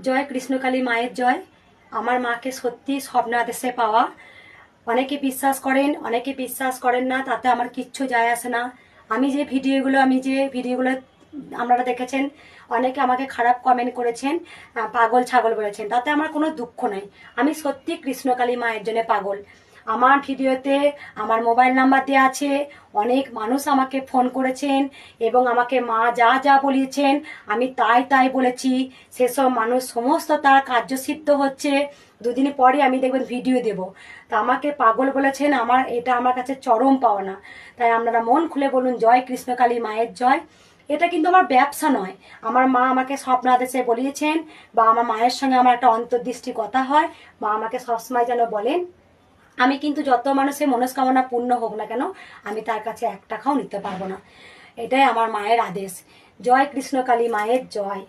জয় কৃষ্ণকালী মায়ের জয়। আমার মাকে সত্যি স্বপ্নাদেশে পাওয়া। অনেকে বিশ্বাস করেন, অনেকে বিশ্বাস করেন না, তাতে আমার কিচ্ছু যায় আসে না। আমি যে ভিডিওগুলো আপনারা দেখেছেন, অনেকে আমাকে খারাপ কমেন্ট করেছেন, পাগল ছাগল বলেছেন, তাতে আমার কোনো দুঃখ নাই। আমি সত্যি কৃষ্ণকালী মায়ের জন্য পাগল। আমার ভিডিওতে আমার মোবাইল নাম্বার দেওয়া আছে। অনেক মানুষ আমাকে ফোন করেছেন এবং আমাকে মা যা যা বলিয়েছেন আমি তাই তাই বলেছি। সেসব মানুষ সমস্ত তার কার্যসিদ্ধ হচ্ছে। দুদিন পরে আমি দেখবেন ভিডিও দেব। তা আমাকে পাগল বলেছেন, এটা আমার কাছে চরম পাওনা। তাই আপনারা মন খুলে বলুন জয় কৃষ্ণকালী মায়ের জয়। এটা কিন্তু আমার ব্যবসা নয়। আমার মা আমাকে স্বপ্নাদেশে বলিয়েছেন, বা আমার মায়ের সঙ্গে আমার একটা অন্তর্দৃষ্টি কথা হয়। মা আমাকে সবসময় যেন বলেন আমি কিন্তু যত মানুষের মনস্কামনা পূর্ণ হোক না কেন, আমি তার কাছে 1 টাকাও নিতে পারবো না। এটাই আমার মায়ের আদেশ। জয় কৃষ্ণকালী মায়ের জয়।